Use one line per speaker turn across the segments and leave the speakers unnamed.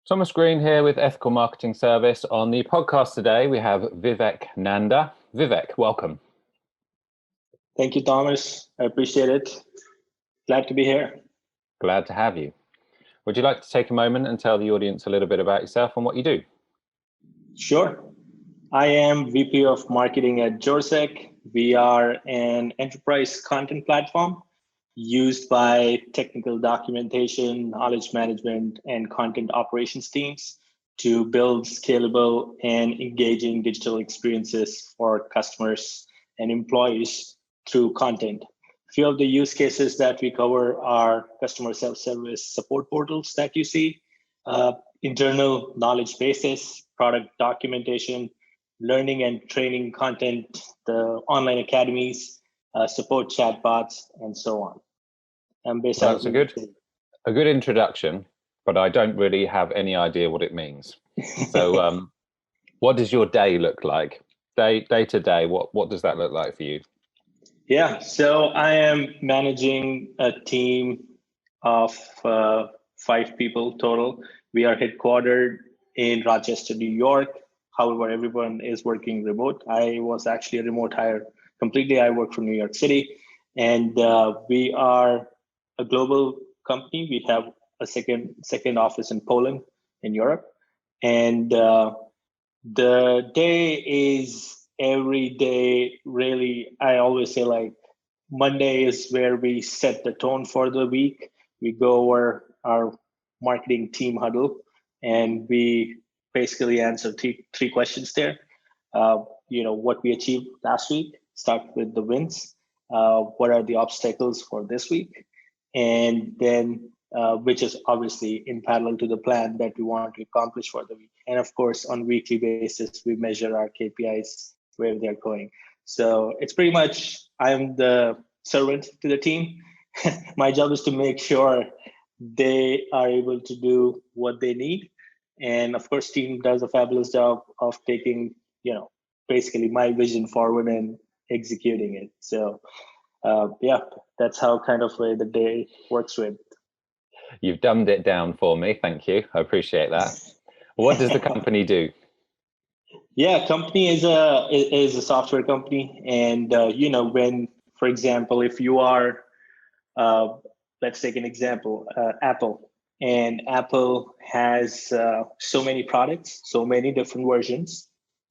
Thomas Green here with Ethical Marketing Service. On the podcast today, we have Vivek Nanda. Vivek, welcome.
Thank you, Thomas. I appreciate it. Glad to be here.
Glad to have you. Would you like to take a moment and tell the audience a little bit about yourself and what you do?
Sure. I am VP of Marketing at Jorsek. We are an enterprise content platform used by technical documentation, knowledge management, and content operations teams to build scalable and engaging digital experiences for customers and employees through content. A few of the use cases that we cover are customer self-service support portals that you see, internal knowledge bases, product documentation, learning and training content, the online academies, support chatbots, and so on.
That's a good introduction, but I don't really have any idea what it means. So what does your day look like? Day to day, what does that look like for you?
Yeah, so I am managing a team of 5 people total. We are headquartered in Rochester, New York. However, everyone is working remote. I was actually a remote hire completely. I work from New York City, and we are a global company. We have a second office in Poland, in Europe, and the day is every day. Really, I always say like Monday is where we set the tone for the week. We go over our marketing team huddle, and we basically answer three questions there. What we achieved last week. Start with the wins. What are the obstacles for this week? And then which is obviously in parallel to the plan that we want to accomplish for the week. And of course, on weekly basis, we measure our KPIs, where they're going. So it's pretty much, I'm the servant to the team. My job is to make sure they are able to do what they need. And of course, team does a fabulous job of taking, basically my vision forward and executing it. So that's how kind of way the day works with.
You've dumbed it down for me. Thank you. I appreciate that. What does the company do?
Yeah, company is a software company, and when, for example, if you are, let's take an example, Apple, and Apple has so many products, so many different versions,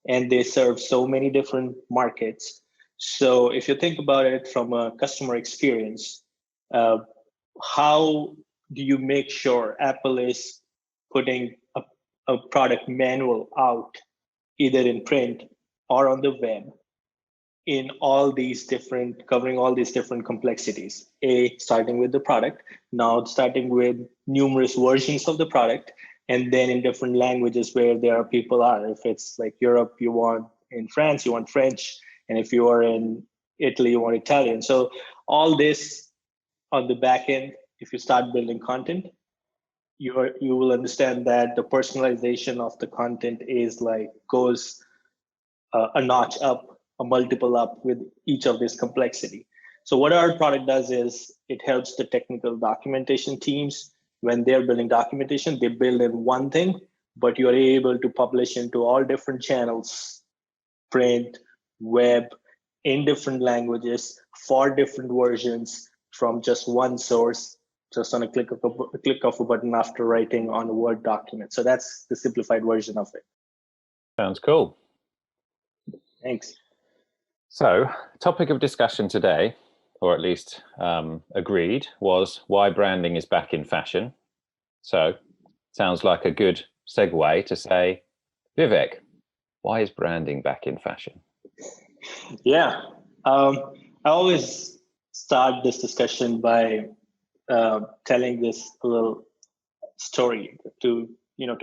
and they serve so many different markets. So if you think about it from a customer experience, how do you make sure Apple is putting a product manual out, either in print or on the web, in covering all these different complexities? Starting with the product, now starting with numerous versions of the product, and then in different languages where people are. If it's like Europe, in France, you want French. And if you are in Italy, you want Italian. So all this on the back end, if you start building content, you will understand that the personalization of the content goes a notch up, a multiple up with each of this complexity. So what our product does is it helps the technical documentation teams. When they're building documentation, they build in one thing, but you're able to publish into all different channels, print, web, in different languages, for different versions, from just one source, just on a click of a button after writing on a Word document. So that's the simplified version of it.
Sounds cool.
Thanks.
So, topic of discussion today, or at least agreed, was why branding is back in fashion. So, sounds like a good segue to say, Vivek, why is branding back in fashion?
Yeah, I always start this discussion by telling this little story to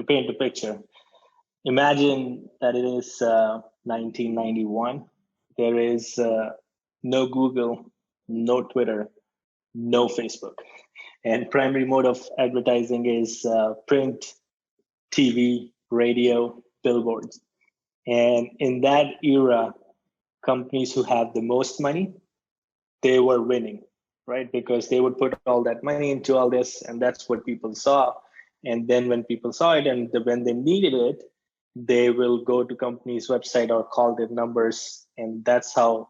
paint a picture. Imagine that it is 1991. There is no Google, no Twitter, no Facebook, and primary mode of advertising is print, TV, radio, billboards. And in that era, companies who have the most money, they were winning, right? Because they would put all that money into all this, and that's what people saw. And then when people saw it and when they needed it, they will go to company's website or call their numbers. And that's how,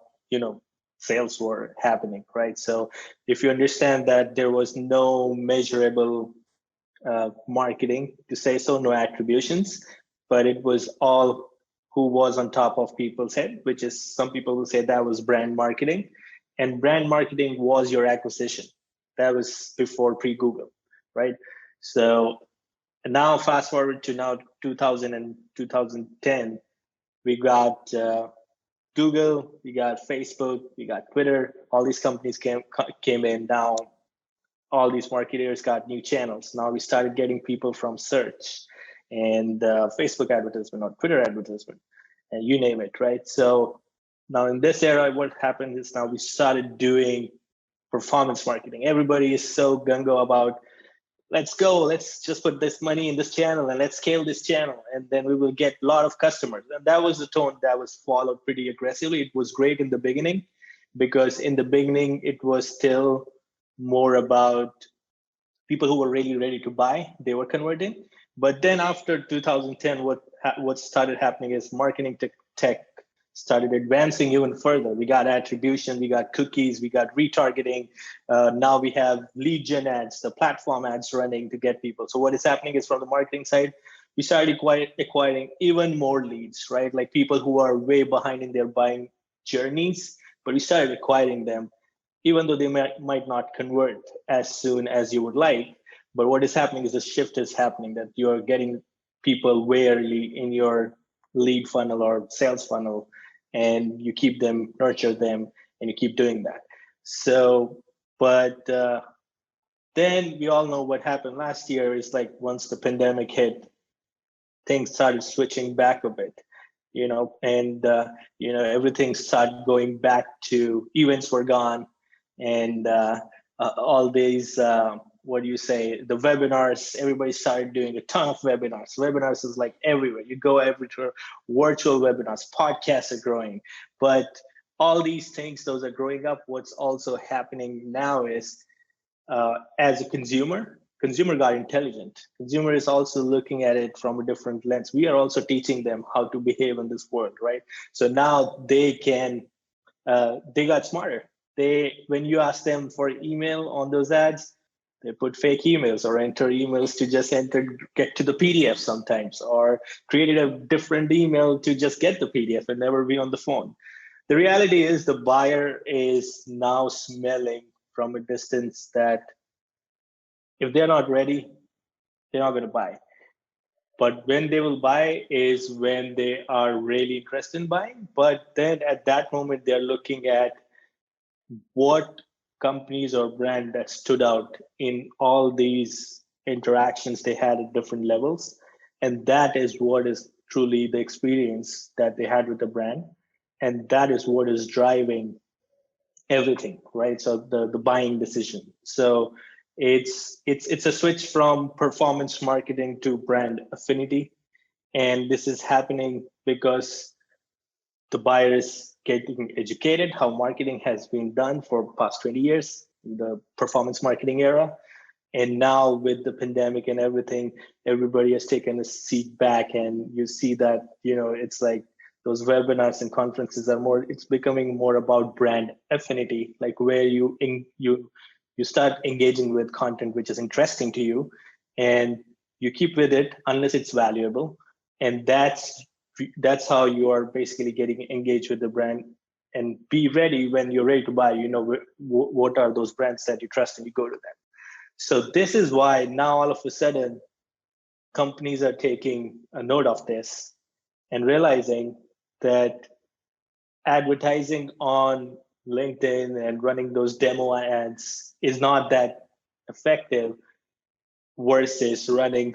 sales were happening, right? So if you understand that there was no measurable marketing, to say so, no attributions, but it was all who was on top of people's head, which is, some people will say that was brand marketing. And brand marketing was your acquisition. That was before pre-Google, right? So now fast forward to now 2000 and 2010, we got Google, we got Facebook, we got Twitter. All these companies came in. Now all these marketers got new channels. Now we started getting people from search and Facebook advertisement or Twitter advertisement, and you name it, right? So now in this era, what happened is now we started doing performance marketing. Everybody is so gung-ho about, let's go, let's just put this money in this channel and let's scale this channel, and then we will get a lot of customers. And that was the tone that was followed pretty aggressively. It was great in the beginning, because in the beginning it was still more about people who were really ready to buy, they were converting. But then after 2010, what started happening is marketing tech started advancing even further. We got attribution, we got cookies, we got retargeting. Now we have lead gen ads, the platform ads running to get people. So what is happening is, from the marketing side, we started acquiring even more leads, right? Like people who are way behind in their buying journeys, but we started acquiring them, even though they might not convert as soon as you would like. But what is happening is the shift is happening, that you're getting people way early in your lead funnel or sales funnel, and you keep them, nurture them, and you keep doing that. So, but then we all know what happened last year is, like, once the pandemic hit, things started switching back a bit, and everything started going back to, events were gone, and all these what do you say, the webinars, everybody started doing a ton of webinars is like everywhere you go, everywhere. Virtual webinars, podcasts are growing, but all these things, those are growing up. What's also happening now is, as a consumer got intelligent. Consumer is also looking at it from a different lens. We are also teaching them how to behave in this world, right? So now they got smarter. When you ask them for email on those ads, they put fake emails or enter emails to just get to the PDF sometimes, or created a different email to just get the PDF and never be on the phone. The reality is, the buyer is now smelling from a distance that if they're not ready, they're not going to buy. But when they will buy is when they are really interested in buying. But then at that moment, they're looking at what companies or brand that stood out in all these interactions they had at different levels. And that is what is truly the experience that they had with the brand. And that is what is driving everything, right? So the buying decision. So it's a switch from performance marketing to brand affinity. And this is happening because the buyer is getting educated how marketing has been done for past 20 years, the performance marketing era. And now with the pandemic and everything, everybody has taken a seat back, and you see that, it's like those webinars and conferences it's becoming more about brand affinity, like where you start engaging with content which is interesting to you, and you keep with it unless it's valuable. And that's how you are basically getting engaged with the brand, and be ready when you're ready to buy. What are those brands that you trust, and you go to them. So this is why now all of a sudden companies are taking a note of this and realizing that advertising on LinkedIn and running those demo ads is not that effective versus running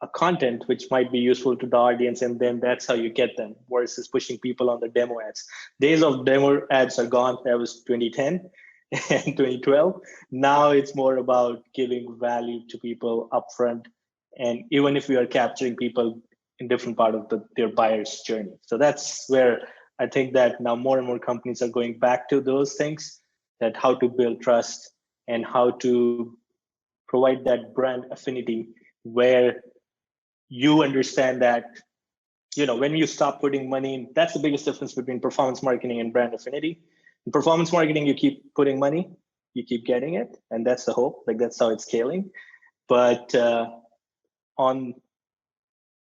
a content which might be useful to the audience, and then that's how you get them, versus pushing people on the demo ads. Days of demo ads are gone. That was 2010 and 2012. Now it's more about giving value to people upfront, and even if we are capturing people in different part of their buyer's journey. So that's where I think that now more and more companies are going back to those things, that how to build trust and how to provide that brand affinity where you understand that, when you stop putting money in, that's the biggest difference between performance marketing and brand affinity. In performance marketing, you keep putting money, you keep getting it, and that's the hope. Like, that's how it's scaling. But on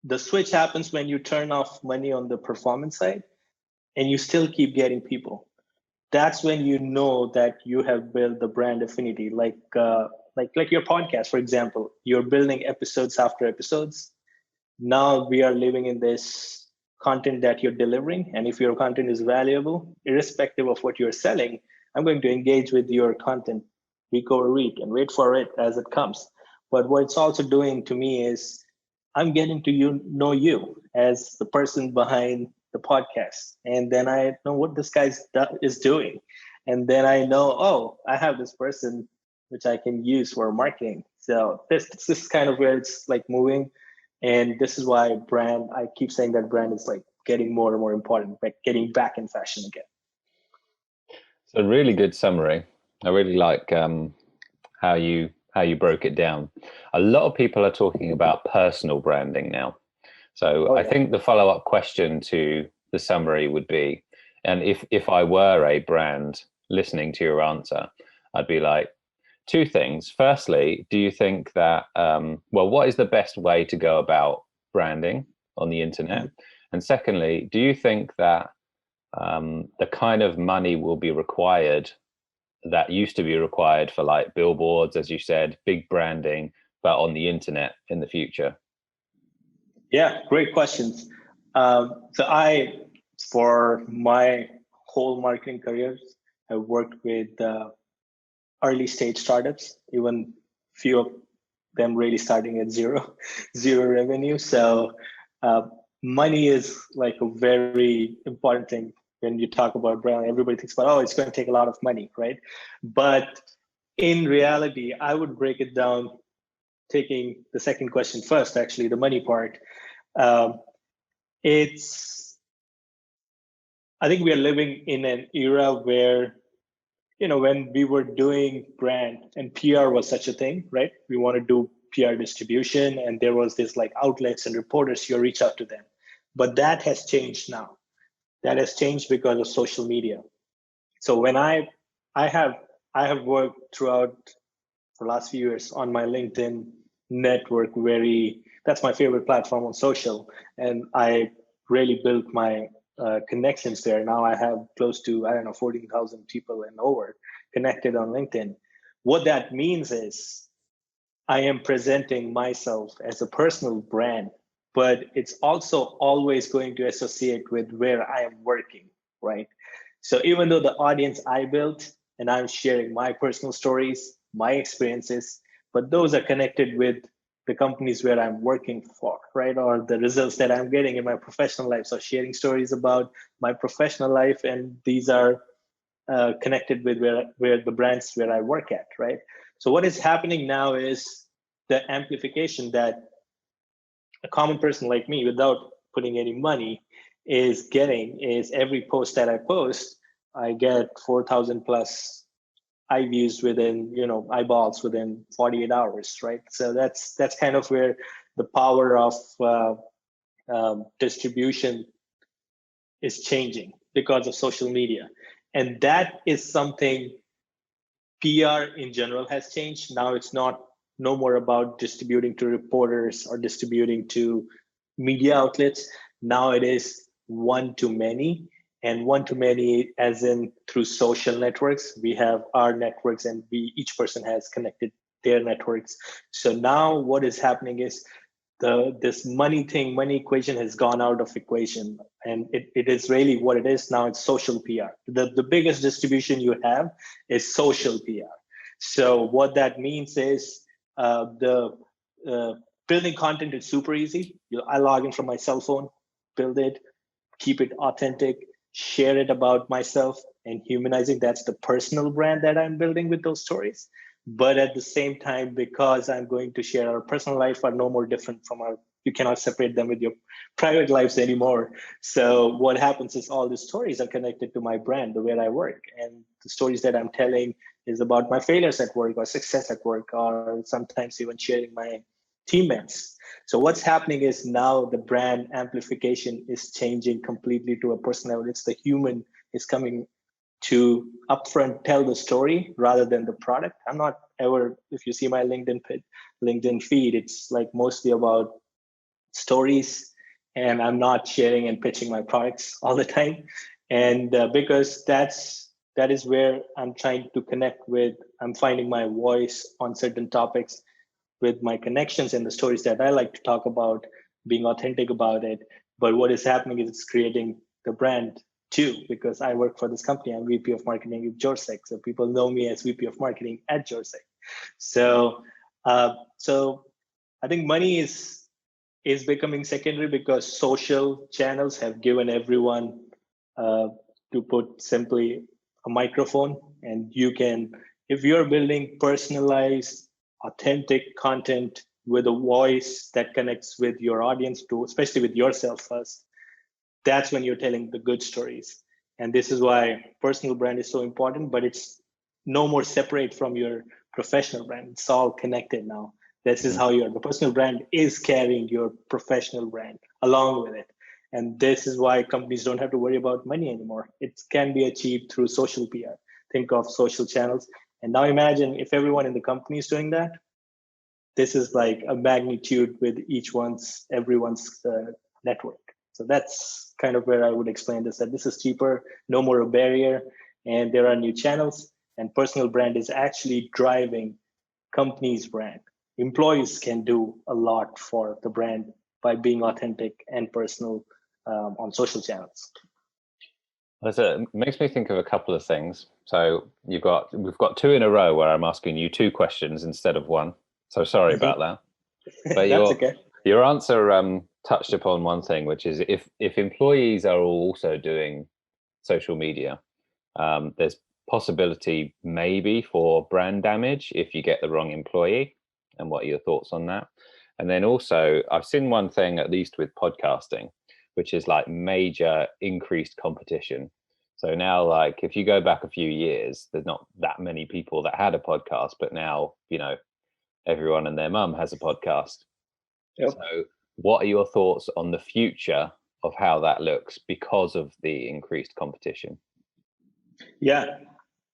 the switch happens when you turn off money on the performance side and you still keep getting people. That's when you know that you have built the brand affinity. Like your podcast, for example, you're building episodes after episodes. Now we are living in this content that you're delivering. And if your content is valuable, irrespective of what you're selling, I'm going to engage with your content week over week and wait for it as it comes. But what it's also doing to me is I'm getting to know you as the person behind the podcast. And then I know what this guy is doing. And then I know, oh, I have this person which I can use for marketing. So this is kind of where it's like moving. And this is why I keep saying that brand is like getting more and more important, like getting back in fashion again.
So really good summary. I really like how you broke it down. A lot of people are talking about personal branding now. So I think the follow-up question to the summary would be, and if I were a brand listening to your answer, I'd be like, two things. Firstly, do you think that, what is the best way to go about branding on the internet? And secondly, do you think that the kind of money will be required that used to be required for like billboards, as you said, big branding, but on the internet in the future?
Yeah, great questions. For my whole marketing career, I worked with early stage startups, even few of them really starting at zero revenue. So money is like a very important thing when you talk about brand. Everybody thinks about, oh, it's going to take a lot of money, right? But in reality, I would break it down, taking the second question first, actually, the money part. I think we are living in an era where, when we were doing brand and PR was such a thing, right? We want to do PR distribution, and there was this like outlets and reporters, you reach out to them. But that has changed now. That has changed because of social media. So when I have worked throughout the last few years on my LinkedIn network, that's my favorite platform on social. And I really built my connections there. Now I have close to, 14,000 people and over connected on LinkedIn. What that means is I am presenting myself as a personal brand, but it's also always going to associate with where I am working, right? So even though the audience I built and I'm sharing my personal stories, my experiences, but those are connected with the companies where I'm working for, right? Or the results that I'm getting in my professional life. So sharing stories about my professional life, and these are connected with where the brands where I work at, right? So what is happening now is the amplification that a common person like me, without putting any money, is getting is every post that I post, I get 4,000 plus eye views eyeballs within 48 hours, right? So that's kind of where the power of distribution is changing because of social media. And that is something PR in general has changed. Now it's no more about distributing to reporters or distributing to media outlets. Now it is one to many, and one to many as in through social networks. We have our networks, and each person has connected their networks. So now what is happening is this money equation has gone out of equation, and it is really what it is now. It's social PR. The biggest distribution you have is social PR. So what that means is the building content is super easy. I log in from my cell phone, build it, keep it authentic, share it about myself, and humanizing. That's the personal brand that I'm building with those stories. But at the same time, because I'm going to share our personal life are no more different from you cannot separate them with your private lives anymore. So what happens is all the stories are connected to my brand, the way I work. And the stories that I'm telling is about my failures at work or success at work, or sometimes even sharing my teammates. So what's happening is now the brand amplification is changing completely to a personal level. It's the human is coming to upfront tell the story rather than the product. I'm not ever, if you see my LinkedIn feed, it's like mostly about stories, and I'm not sharing and pitching my products all the time. And because that is where I'm trying to connect with, I'm finding my voice on certain topics with my connections and the stories that I like to talk about, being authentic about it. But what is happening is it's creating the brand too, because I work for this company. I'm VP of Marketing at Jorsek. So people know me as VP of Marketing at Jorsek. So I think money is becoming secondary because social channels have given everyone, to put simply, a microphone, and you can, if you're building personalized authentic content with a voice that connects with your audience too, especially with yourself first, that's when you're telling the good stories. And this is why personal brand is so important, but it's no more separate from your professional brand. It's all connected now. This is how the personal brand is carrying your professional brand along with it. And this is why companies don't have to worry about money anymore. It can be achieved through social PR. Think of social channels. And now imagine if everyone in the company is doing that. This is like a magnitude with everyone's network. So that's kind of where I would explain this, that this is cheaper, no more a barrier, and there are new channels, and personal brand is actually driving company's brand. Employees can do a lot for the brand by being authentic and personal on social channels.
It makes me think of a couple of things. So we've got two in a row where I'm asking you two questions instead of one. So sorry about that. But
That's okay.
Your answer touched upon one thing, which is if employees are also doing social media, there's possibility maybe for brand damage if you get the wrong employee. And what are your thoughts on that? And then also, I've seen one thing, at least with podcasting, which is like major increased competition. So now, like, if you go back a few years, there's not that many people that had a podcast, but now, everyone and their mum has a podcast.
Yep.
So what are your thoughts on the future of how that looks because of the increased competition?
Yeah.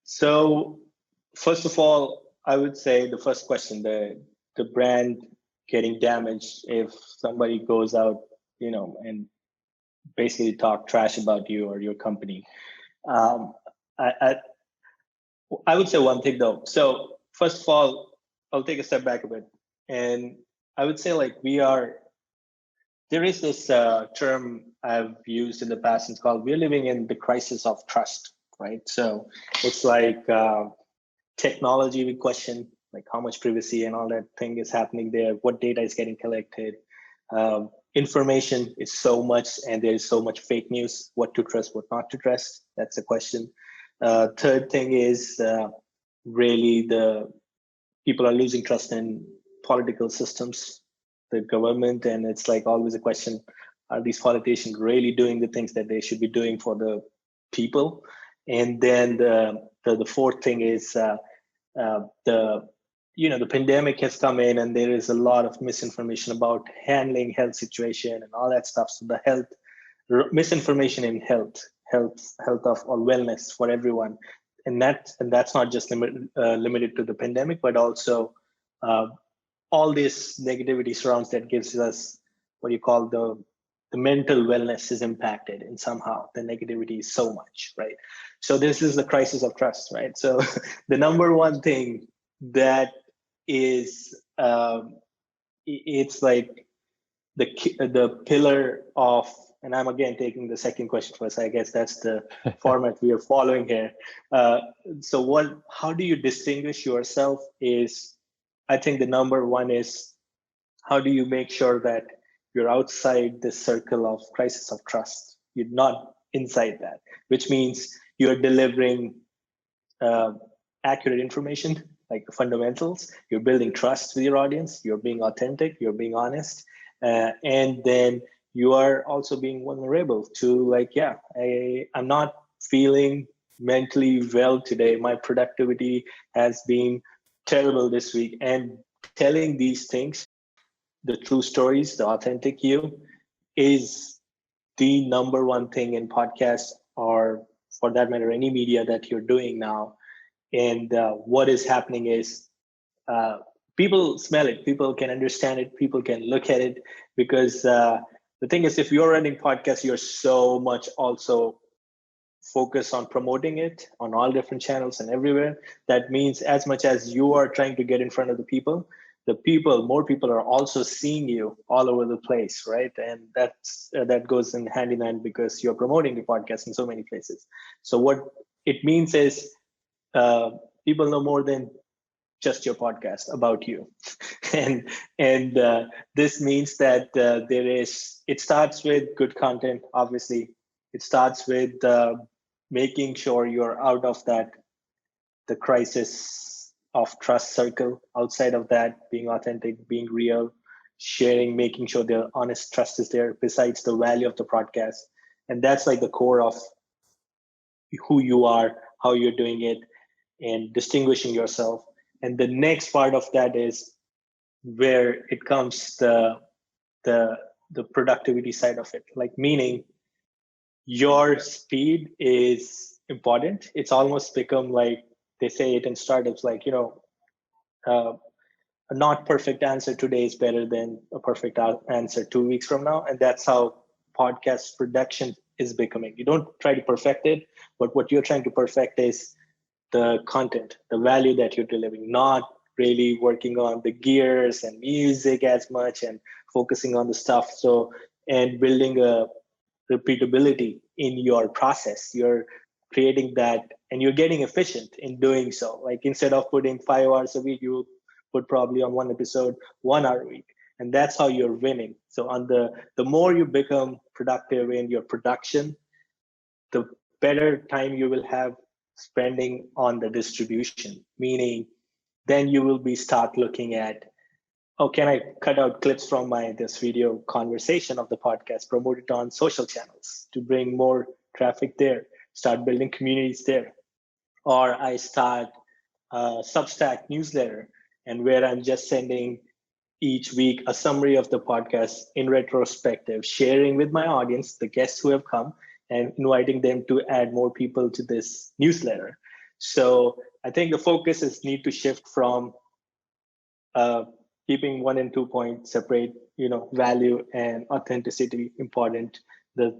So first of all, I would say the first question, the brand getting damaged if somebody goes out, and basically talk trash about you or your company. I would say one thing though. So first of all, I'll take a step back a bit, and I would say there is this term I've used in the past. It's called, we're living in the crisis of trust, right? So it's like technology, we question like how much privacy and all that thing is happening there, what data is getting collected. Information is so much, and there is so much fake news, what to trust, what not to trust. That's a question. Third thing is really the people are losing trust in political systems, the government, and it's like always a question, are these politicians really doing the things that they should be doing for the people? And then the fourth thing is the pandemic has come in, and there is a lot of misinformation about handling health situation and all that stuff. So the misinformation in health of or wellness for everyone, and that's not just limited to the pandemic, but also all this negativity surrounds that gives us what you call the mental wellness is impacted, and somehow the negativity is so much, right? So this is the crisis of trust, right? So the number one thing that is it's like the pillar of, and I'm again taking the second question first. I guess that's the format we are following here. So how do you distinguish yourself is, I think the number one is, how do you make sure that you're outside the circle of crisis of trust? You're not inside that, which means you're delivering accurate information, like the fundamentals. You're building trust with your audience. You're being authentic. You're being honest. And then you are also being vulnerable to I'm not feeling mentally well today. My productivity has been terrible this week. And telling these things the true stories, the authentic you, is the number one thing in podcasts, or for that matter, any media that you're doing now. And what is happening is uh, people smell it, people can understand it, people can look at it, because the thing is, if you're running podcasts, you're so much also focused on promoting it on all different channels and everywhere. That means as much as you are trying to get in front of the people, more people are also seeing you all over the place, right? And that goes in hand in hand, because you're promoting the podcast in so many places. So what it means is, uh, people know more than just your podcast about you. And this means that it starts with good content, obviously. It starts with making sure you're out of the crisis of trust circle. Outside of that, being authentic, being real, sharing, making sure the honest trust is there, besides the value of the podcast. And that's like the core of who you are, how you're doing it, and distinguishing yourself. And the next part of that is where it comes the the productivity side of it. Like, meaning your speed is important. It's almost become like they say it in startups, like, uh, a not perfect answer today is better than a perfect answer 2 weeks from now. And that's how podcast production is becoming. You don't try to perfect it, but what you're trying to perfect is the content, the value that you're delivering, not really working on the gears and music as much, and focusing on the stuff. So, and building a repeatability in your process. You're creating that, and you're getting efficient in doing so. Like, instead of putting 5 hours a week, you put probably on one episode 1 hour a week. And that's how you're winning. So on the more you become productive in your production, the better time you will have spending on the distribution. Meaning, then you will be start looking at, oh, can I cut out clips from my this video conversation of the podcast, promote it on social channels to bring more traffic there, start building communities there. Or I start a Substack newsletter, and where I'm just sending each week a summary of the podcast in retrospective, sharing with my audience, the guests who have come, and inviting them to add more people to this newsletter. So I think the focus is need to shift from uh, keeping 1 and 2 points separate, value and authenticity important. The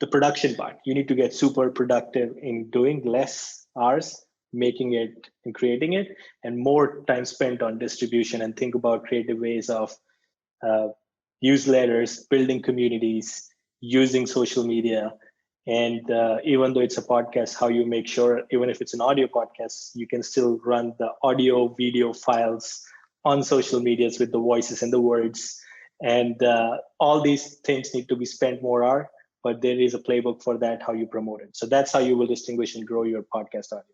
the production part, you need to get super productive in doing less hours, making it and creating it, and more time spent on distribution, and think about creative ways of uh, newsletters, building communities, using social media. And even though it's a podcast, how you make sure, even if it's an audio podcast, you can still run the audio video files on social medias with the voices and the words. And all these things need to be spent more hour, but there is a playbook for that, how you promote it. So that's how you will distinguish and grow your podcast audience.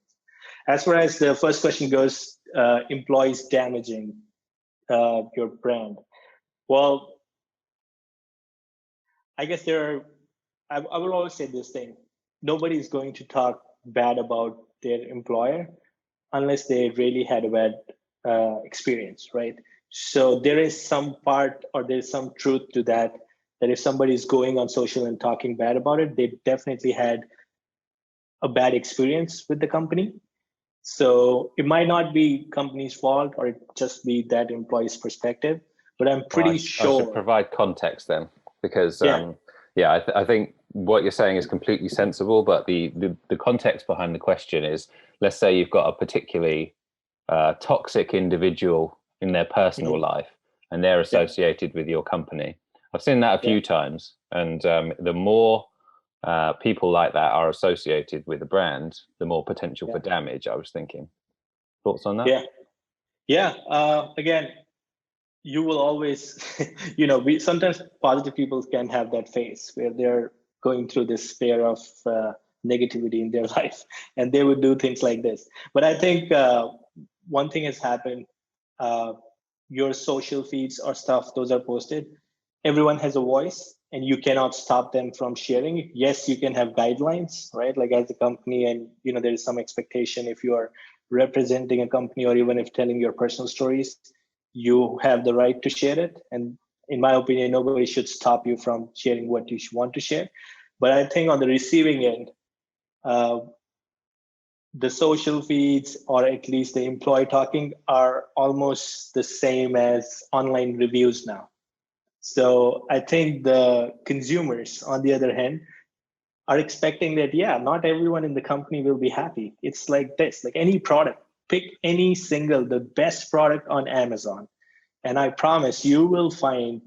As far as the first question goes, employees damaging your brand. Well, I guess I will always say this thing. Nobody's going to talk bad about their employer unless they really had a bad experience, right? So there is some part, or there's some truth to that, that if somebody's going on social and talking bad about it, they definitely had a bad experience with the company. So it might not be company's fault, or it just be that employee's perspective, but I'm
Well,
pretty
I should
sure.
provide context then, because
Yeah.
I think what you're saying is completely sensible, but the context behind the question is, let's say you've got a particularly toxic individual in their personal
Mhm.
life, and they're
Yeah.
associated with your company. I've seen that a
Yeah.
few times, and the more people like that are associated with a brand, the more potential
Yeah.
for damage. I was thinking. Thoughts on that?
Yeah. Yeah. Again, you will always, we sometimes positive people can have that phase where they're going through this sphere of negativity in their life, and they would do things like this. But I think one thing has happened. Uh, your social feeds or stuff, those are posted. Everyone has a voice, and you cannot stop them from sharing it. Yes, you can have guidelines, right? Like, as a company, and there is some expectation if you are representing a company, or even if telling your personal stories, you have the right to share it. And in my opinion, nobody should stop you from sharing what you want to share. But I think on the receiving end, the social feeds, or at least the employee talking, are almost the same as online reviews now. So I think the consumers, on the other hand, are expecting that, yeah, not everyone in the company will be happy. It's like this, like any product, pick any single, the best product on Amazon. And I promise you will find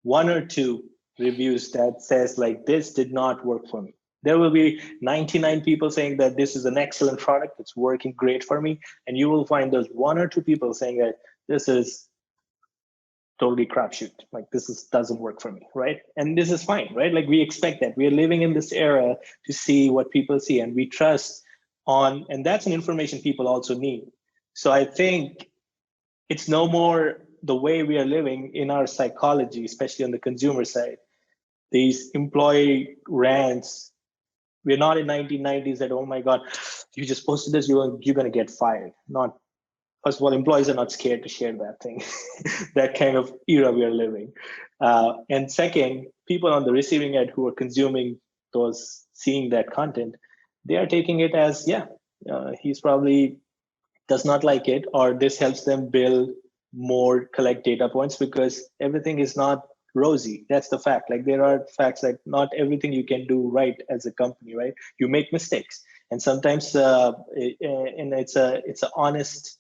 one or two reviews that says like, this did not work for me. There will be 99 people saying that this is an excellent product, it's working great for me. And you will find those one or two people saying that this is totally crapshoot. Like doesn't work for me, right? And this is fine, right? Like we expect that. We are living in this era to see what people see, and we trust on, and that's an information people also need. So I think it's no more the way we are living in our psychology, especially on the consumer side. These employee rants, we're not in 1990s that, oh my God, you just posted this, you're going to get fired. Not, first of all, employees are not scared to share that thing, that kind of era we are living. And second, people on the receiving end who are consuming those, seeing that content, they are taking it as, yeah, he's probably does not like it, or this helps them build more, collect data points, because everything is not rosy. That's the fact. Like there are facts like not everything you can do right as a company, right? You make mistakes, and sometimes and it's an honest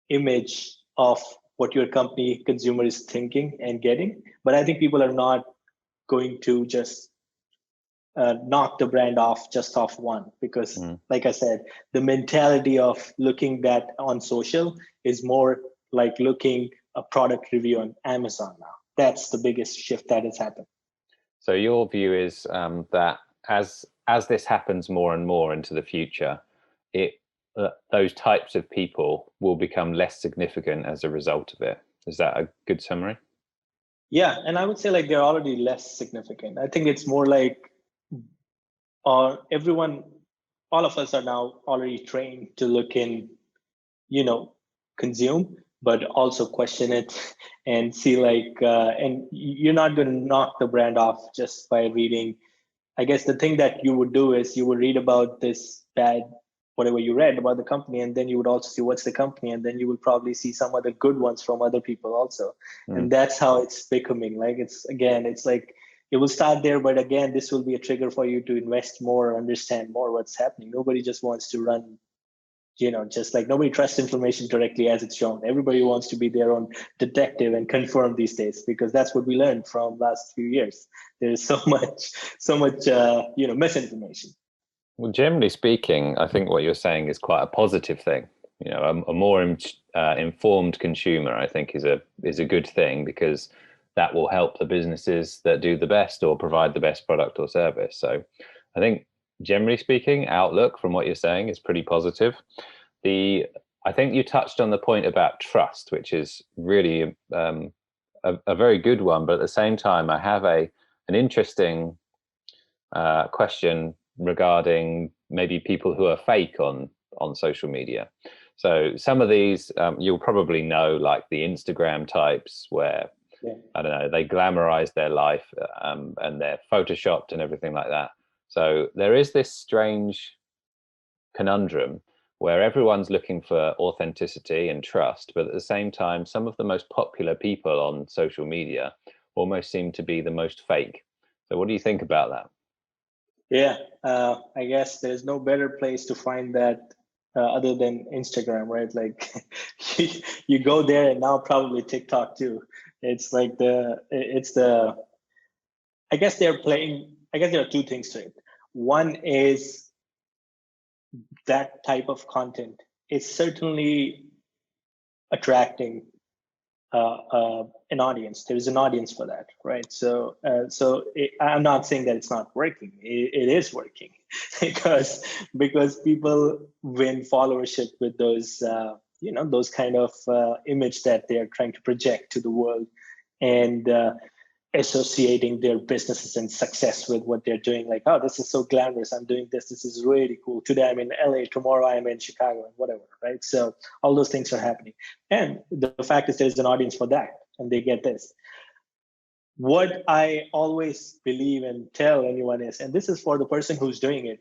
image of what your company consumer is thinking and getting. But I think people are not going to just knock the brand off just off one, because like I said, the mentality of looking that on social is more like looking a product review on Amazon now. That's the biggest shift that has happened.
So your view is that as this happens more and more into the future, those types of people will become less significant as a result of it. Is that a good summary?
Yeah, and I would say like they're already less significant. I think it's more like everyone, all of us are now already trained to look in, consume, but also question it and see like, and you're not going to knock the brand off just by reading. I guess the thing that you would do is you would read about this bad, whatever you read about the company, and then you would also see what's the company, and then you will probably see some other good ones from other people also. And that's how it's becoming. Like it's like, it will start there, but again, this will be a trigger for you to invest more, understand more what's happening. Nobody just wants to run, just like nobody trusts information directly as it's shown. Everybody wants to be their own detective and confirm these days, because that's what we learned from last few years. There's so much, misinformation.
Well, generally speaking, I think what you're saying is quite a positive thing. A more informed consumer, I think, is a good thing, because that will help the businesses that do the best or provide the best product or service. So I think, generally speaking, outlook from what you're saying is pretty positive. I think you touched on the point about trust, which is really a very good one. But at the same time, I have an interesting question regarding maybe people who are fake on social media. So some of these you'll probably know, like the Instagram types, where I don't know, they glamorize their life and they're photoshopped and everything like that. So there is this strange conundrum where everyone's looking for authenticity and trust, but at the same time, some of the most popular people on social media almost seem to be the most fake. So what do you think about that?
Yeah, I guess there's no better place to find that other than Instagram, right? Like you go there, and now probably TikTok too. It's like I guess there are two things to it. One is that type of content is certainly attracting an audience. There is an audience for that, right? So, I'm not saying that it's not working. It is working because people win followership with those, those kind of image that they are trying to project to the world, and associating their businesses and success with what they're doing. Like, oh, this is so glamorous. I'm doing this. This is really cool. Today I'm in LA. Tomorrow I'm in Chicago and whatever, right? So all those things are happening. And the fact is there's an audience for that and they get this. What I always believe and tell anyone is, and this is for the person who's doing it,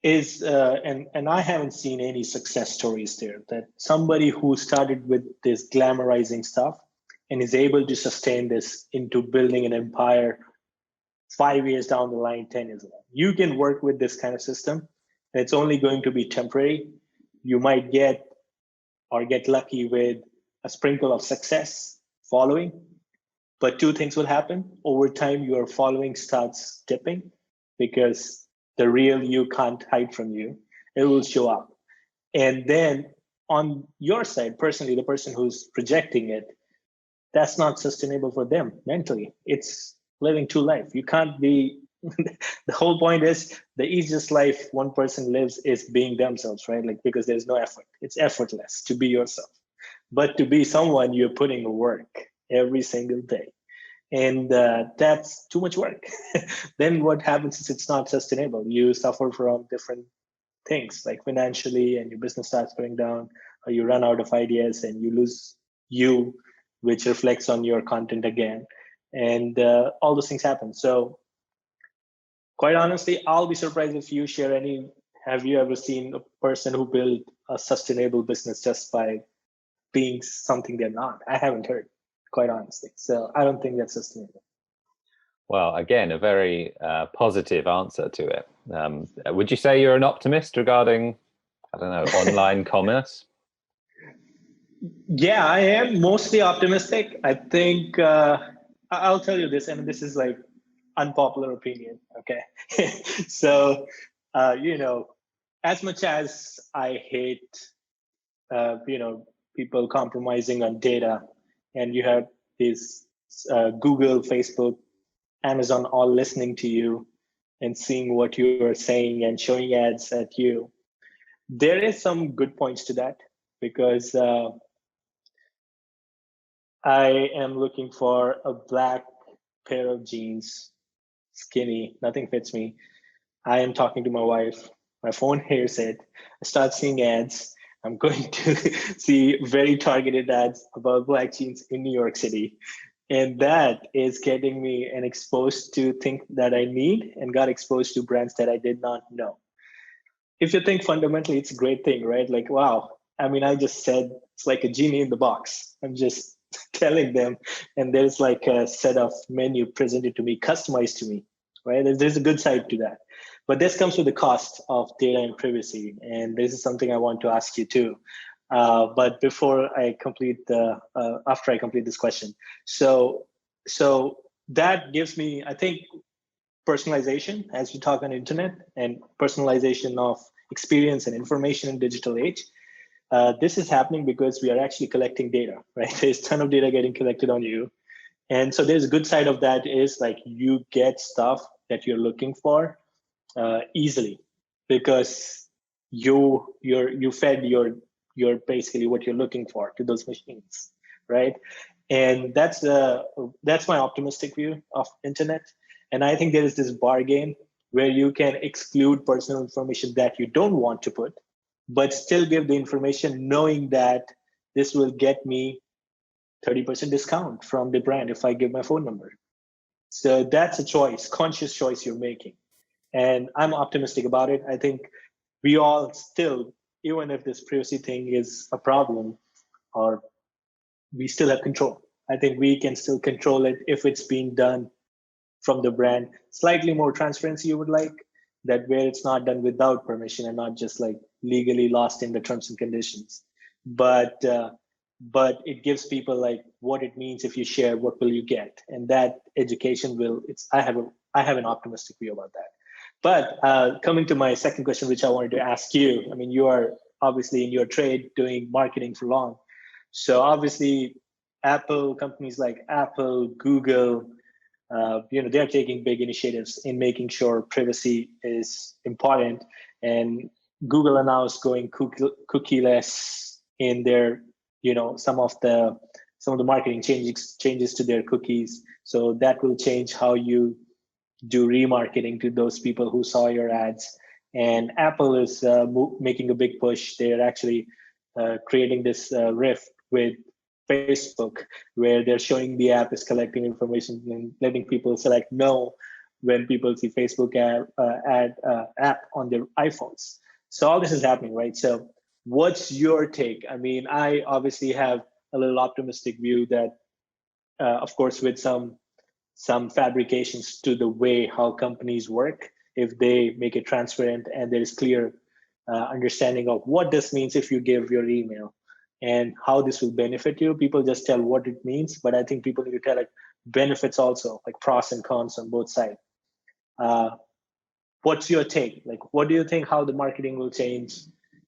is and I haven't seen any success stories there, that somebody who started with this glamorizing stuff and is able to sustain this into building an empire 5 years down the line, 10 years down. You can work with this kind of system, and it's only going to be temporary. You might get lucky with a sprinkle of success following, but two things will happen. Over time, your following starts dipping because the real you can't hide from you. It will show up. And then on your side, personally, the person who's projecting it, that's not sustainable for them mentally. It's living two life. You can't be, the whole point is the easiest life one person lives is being themselves, right? Like, because there's no effort. It's effortless to be yourself. But to be someone, you're putting work every single day. And that's too much work. Then what happens is it's not sustainable. You suffer from different things, like financially, and your business starts going down, or you run out of ideas and you lose you, which reflects on your content again. And all those things happen. So quite honestly, I'll be surprised if you share any. Have you ever seen a person who built a sustainable business just by being something they're not? I haven't heard, quite honestly. So I don't think that's sustainable.
Well, again, a very positive answer to it. Would you say you're an optimist regarding, I don't know, online commerce?
Yeah, I am mostly optimistic. I think I'll tell you this, and this is like unpopular opinion. Okay, so as much as I hate people compromising on data, and you have these Google, Facebook, Amazon all listening to you and seeing what you are saying and showing ads at you. There is some good points to that, because I am looking for a black pair of jeans, skinny, nothing fits me. I am talking to my wife. My phone hears it. I start seeing ads. I'm going to see very targeted ads about black jeans in New York City. And that is getting me and exposed to things that I need, and got exposed to brands that I did not know. If you think fundamentally, it's a great thing, right? Like, wow. I mean, I just said it's like a genie in the box. I'm just telling them, and there's like a set of menu presented to me, customized to me, right? There's a good side to that. But this comes with the cost of data and privacy. And this is something I want to ask you too. But before I complete after I complete this question, so that gives me, I think, personalization, as we talk on the internet, and personalization of experience and information in digital age. This is happening because we are actually collecting data, right? There's a ton of data getting collected on you. And so there's a good side of that is like you get stuff that you're looking for easily, because you fed your basically what you're looking for to those machines, right? And that's my optimistic view of internet. And I think there is this bargain where you can exclude personal information that you don't want to put, but still give the information knowing that this will get me 30% discount from the brand if I give my phone number. So that's a choice, conscious choice you're making. And I'm optimistic about it. I think we all still, even if this privacy thing is a problem, or we still have control. I think we can still control it if it's being done from the brand. Slightly more transparency you would like, that where it's not done without permission and not just like legally lost in the terms and conditions. But it gives people like what it means if you share, what will you get, and that education will. I have an optimistic view about that. But coming to my second question, which I wanted to ask you, I mean, you are obviously in your trade doing marketing for long, so obviously Apple, companies like Apple, Google, they're taking big initiatives in making sure privacy is important. And Google announced going cookieless in their, some of the some of the marketing changes to their cookies. So that will change how you do remarketing to those people who saw your ads. And Apple is making a big push. They're actually creating this rift with Facebook, where they're showing the app is collecting information and letting people select no when people see Facebook app on their iPhones. So all this is happening, right? So what's your take? I mean, I obviously have a little optimistic view that, of course, with some fabrications to the way how companies work, if they make it transparent and there is clear understanding of what this means if you give your email and how this will benefit you. People just tell what it means, but I think people need to tell like benefits also, like pros and cons on both sides. What's your take? Like, what do you think how the marketing will change?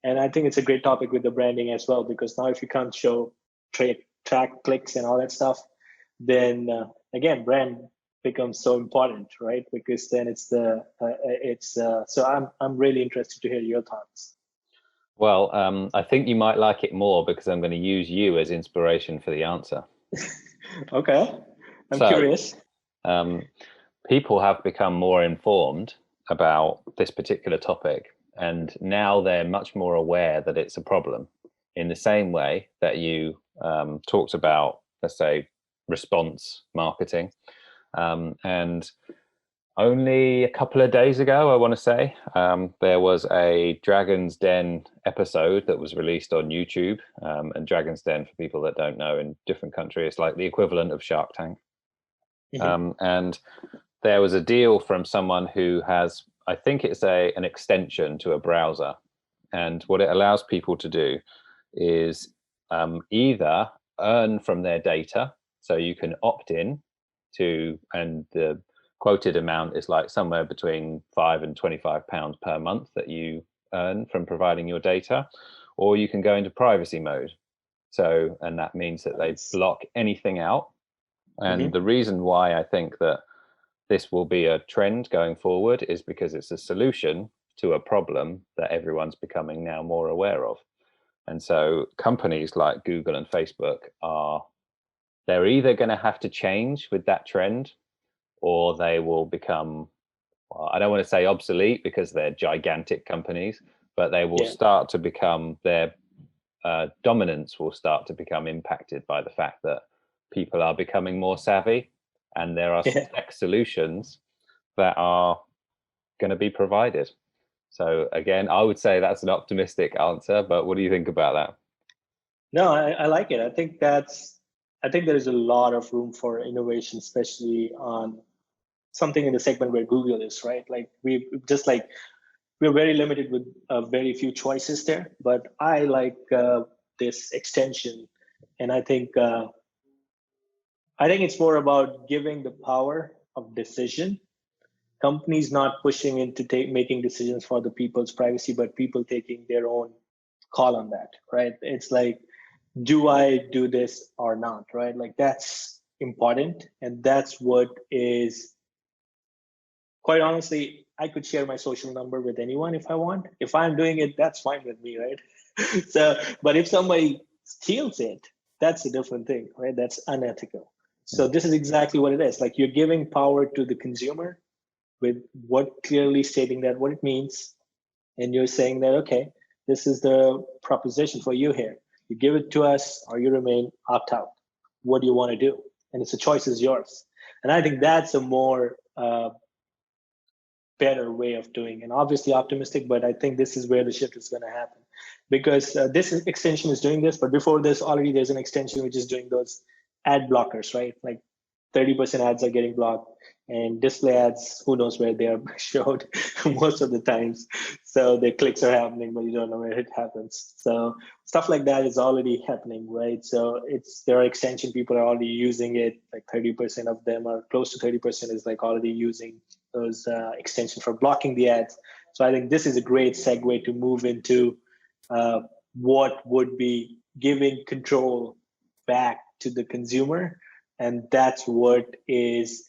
And I think it's a great topic with the branding as well, because now if you can't show track clicks and all that stuff, then again, brand becomes so important, right? Because then it's so I'm really interested to hear your thoughts.
Well, I think you might like it more because I'm going to use you as inspiration for the answer.
Okay, I'm curious.
People have become more informed about this particular topic, and now they're much more aware that it's a problem, in the same way that you talked about, let's say, response marketing. And only a couple of days ago, I want to say, there was a Dragon's Den episode that was released on YouTube. And Dragon's Den, for people that don't know, in different countries, like the equivalent of Shark Tank. And there was a deal from someone who has, I think it's an extension to a browser. And what it allows people to do is either earn from their data. So you can opt in to, and the quoted amount is like somewhere between £5 and £25 per month that you earn from providing your data, or you can go into privacy mode. So, and that means that they block anything out. And the reason why I think that this will be a trend going forward is because it's a solution to a problem that everyone's becoming now more aware of. And so companies like Google and Facebook they're either going to have to change with that trend, or they will become, well, I don't want to say obsolete because they're gigantic companies, but they will start to become, their dominance will start to become impacted by the fact that people are becoming more savvy, and there are tech solutions that are going to be provided. So again, I would say that's an optimistic answer, but what do you think about that?
No, I like it. I think there is a lot of room for innovation, especially on something in the segment where Google is, right? Like we're very limited with very few choices there, but I like this extension. And I think it's more about giving the power of decision. Companies not pushing into making decisions for the people's privacy, but people taking their own call on that, right? It's like, do I do this or not, right? Like that's important. And that's what is, quite honestly, I could share my social number with anyone if I want. If I'm doing it, that's fine with me, right? So, but if somebody steals it, that's a different thing, right? That's unethical. So this is exactly what it is. Like you're giving power to the consumer with what clearly stating that what it means. And you're saying that, okay, this is the proposition for you here. You give it to us or you remain opt out. What do you want to do? And it's a choice is yours. And I think that's a more better way of doing, and obviously optimistic, but I think this is where the shift is going to happen, because this extension is doing this, but before this already there's an extension which is doing those ad blockers, right? Like 30% ads are getting blocked, and display ads, who knows where they are showed most of the times. So the clicks are happening, but you don't know where it happens. So stuff like that is already happening, right? So there are extension, people are already using it, like 30% of them, are close to 30% is like already using those extensions for blocking the ads. So I think this is a great segue to move into what would be giving control back to the consumer. And that's what is,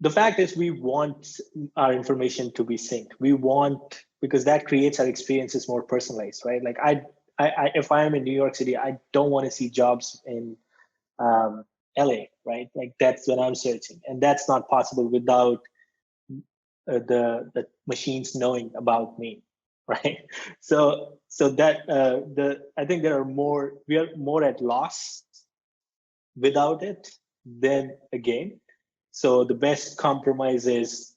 the fact is we want our information to be synced. We want, because that creates our experiences more personalized, right? Like if I'm in New York City, I don't want to see jobs in LA, right? Like that's when I'm searching, and that's not possible without the machines knowing about me, right? So that I think we are more at loss without it than a gain. So the best compromise is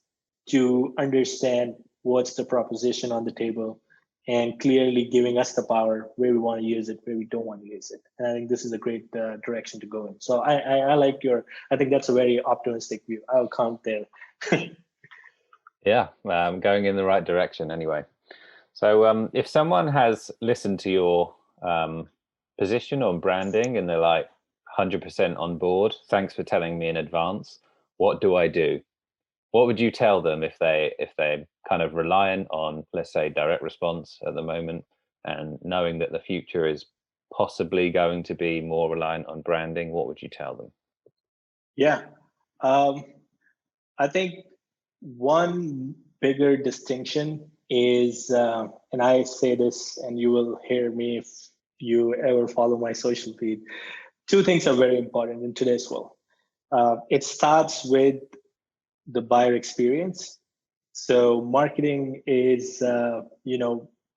to understand what's the proposition on the table and clearly giving us the power where we want to use it, where we don't want to use it. And I think this is a great direction to go in. So I like I think that's a very optimistic view. I'll count there.
Yeah, going in the right direction anyway. So if someone has listened to your position on branding and they're like 100% on board, thanks for telling me in advance, what do I do? What would you tell them if they're kind of reliant on, let's say, direct response at the moment, and knowing that the future is possibly going to be more reliant on branding? What would you tell them?
Yeah, I think one bigger distinction is, and I say this, and you will hear me if you ever follow my social feed. Two things are very important in today's world. It starts with the buyer experience. So marketing is, a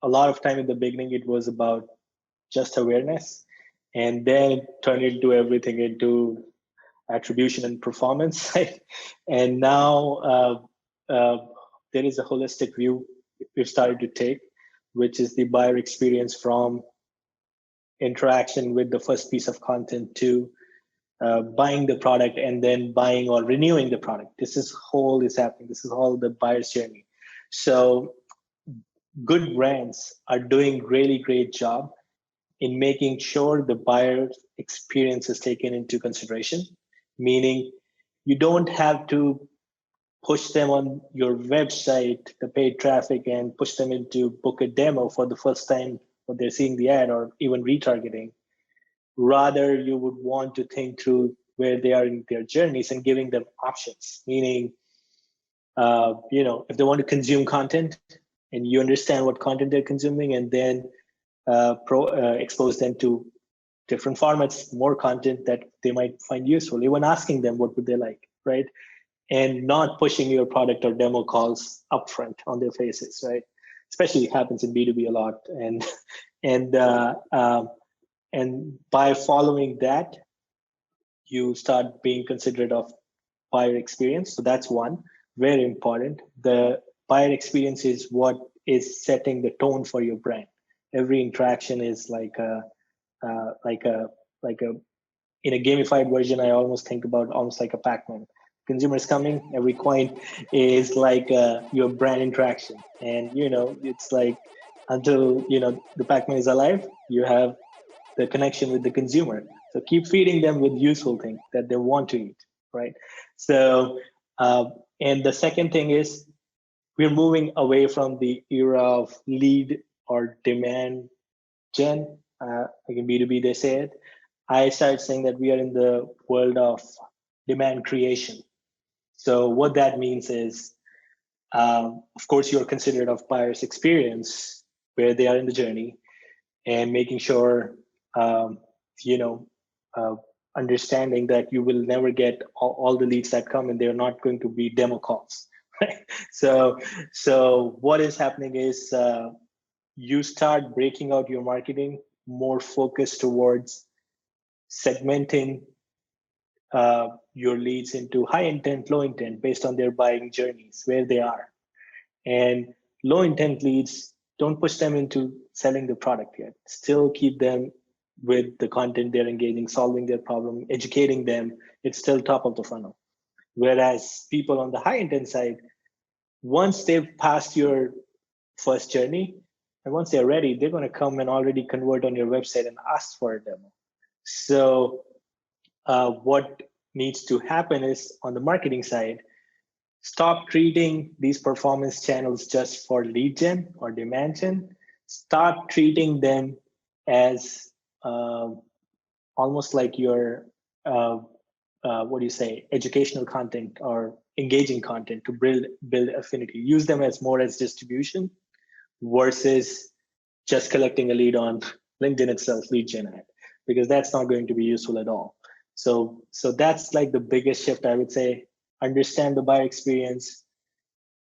lot of time in the beginning, it was about just awareness, and then it turned into everything into attribution and performance. And now there is a holistic view we've started to take, which is the buyer experience from interaction with the first piece of content to buying the product and then buying or renewing the product. This is happening. This is all the buyer's journey. So good brands are doing really great job in making sure the buyer experience is taken into consideration, meaning you don't have to push them on your website, the paid traffic, and push them into book a demo for the first time when they're seeing the ad or even retargeting. Rather, you would want to think through where they are in their journeys and giving them options, meaning, if they want to consume content and you understand what content they're consuming, and then expose them to different formats, more content that they might find useful, even asking them what would they like, right? And not pushing your product or demo calls upfront on their faces, right? Especially happens in B2B a lot. And and by following that, you start being considerate of buyer experience. So that's one, very important. The buyer experience is what is setting the tone for your brand. Every interaction is like a in a gamified version. I almost think about almost like a Pac-Man. Consumers coming, every coin is like your brand interaction, and it's like until the Pac-Man is alive, you have the connection with the consumer. So keep feeding them with useful things that they want to eat, right? So and the second thing is we're moving away from the era of lead or demand gen. Like in B2B, they say it. I started saying that we are in the world of demand creation. So what that means is, of course, you're considerate of buyer's experience, where they are in the journey, and making sure, you know, understanding that you will never get all the leads that come, and they're not going to be demo calls. Right? So what is happening is you start breaking out your marketing more focused towards segmenting your leads into high intent, low intent, based on their buying journeys, where they are. And low intent leads, don't push them into selling the product yet. Still keep them with the content they're engaging, solving their problem, educating them. It's still top of the funnel. Whereas people on the high intent side, once they've passed your first journey, and once they're ready, they're going to come and already convert on your website and ask for a demo. So what needs to happen is, on the marketing side, stop treating these performance channels just for lead gen or demand gen. Start treating them as almost like your what do you say, educational content or engaging content to build affinity. Use them as more as distribution versus just collecting a lead on LinkedIn itself lead gen ad, because that's not going to be useful at all. So that's like the biggest shift, I would say. Understand the buyer experience,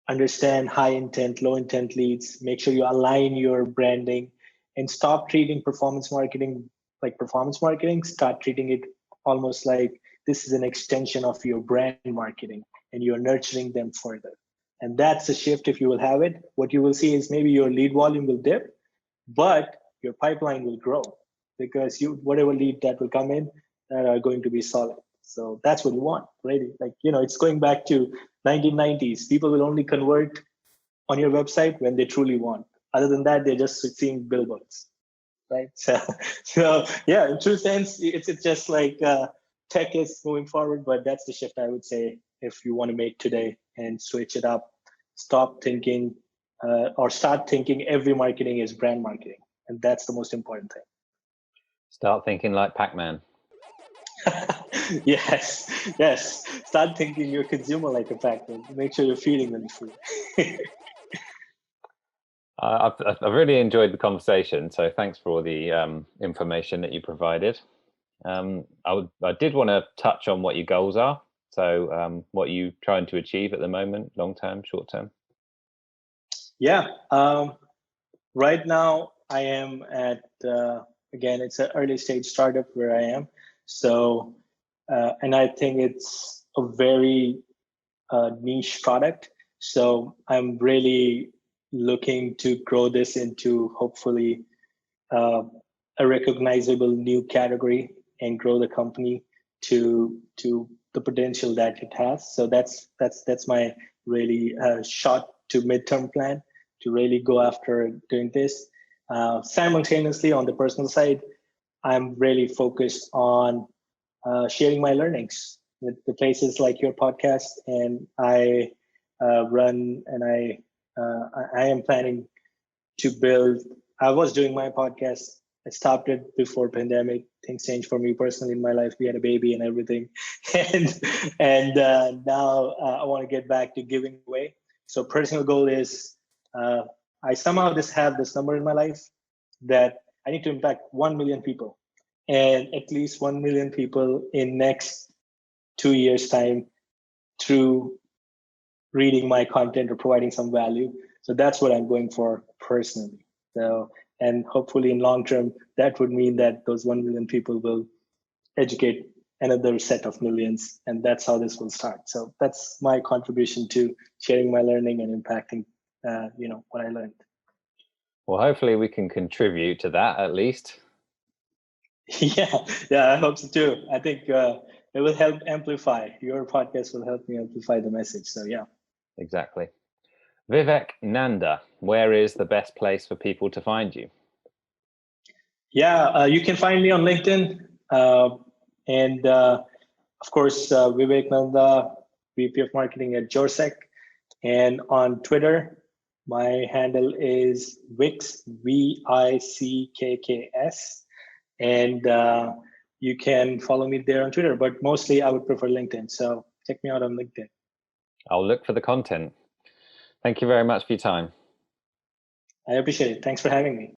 understand high intent, low intent leads, make sure you align your branding, and stop treating performance marketing like performance marketing. Start treating it almost like this is an extension of your brand marketing, and you're nurturing them further. And that's a shift. If you will have it, what you will see is maybe your lead volume will dip, but your pipeline will grow, because whatever lead that will come in that are going to be solid. So that's what you want, really. Like, it's going back to 1990s. People will only convert on your website when they truly want. Other than that, they're just seeing billboards, right? So yeah, in true sense, it's just like tech is moving forward, but that's the shift I would say if you want to make today and switch it up. Stop thinking or start thinking every marketing is brand marketing, and that's the most important thing.
Start thinking like Pac-Man.
Yes. Start thinking your consumer like a Pac-Man. Make sure you're feeding them food.
I've really enjoyed the conversation, so thanks for all the information that you provided. I did want to touch on what your goals are. So what are you trying to achieve at the moment, long term, short term?
Yeah. Right now, I am at, again, it's an early stage startup where I am. So, and I think it's a very niche product. So I'm really looking to grow this into hopefully a recognizable new category and grow the company to the potential that it has. So that's my really short to midterm plan, to really go after doing this. Simultaneously, on the personal side, I'm really focused on sharing my learnings with the places like your podcast, and I run, and I am planning to build. I was doing my podcast. I stopped it before pandemic. Things changed for me personally in my life. We had a baby and everything, and now I want to get back to giving away. So personal goal is I somehow just have this number in my life that I need to impact 1 million people, and at least 1 million people in next 2 years time through reading my content or providing some value. So that's what I'm going for personally. So, and hopefully in long term, that would mean that those 1 million people will educate another set of millions. And that's how this will start. So that's my contribution to sharing my learning and impacting, what I learned.
Well, hopefully we can contribute to that at least.
Yeah, I hope so too. I think it will help amplify. Your podcast will help me amplify the message. So yeah.
Exactly. Vivek Nanda, where is the best place for people to find you?
Yeah, you can find me on LinkedIn. And of course, Vivek Nanda, VP of Marketing at Jorsek. And on Twitter, my handle is Vicks, Vickks. And you can follow me there on Twitter, but mostly I would prefer LinkedIn. So check me out on LinkedIn.
I'll look for the content. Thank you very much for your time.
I appreciate it. Thanks for having me.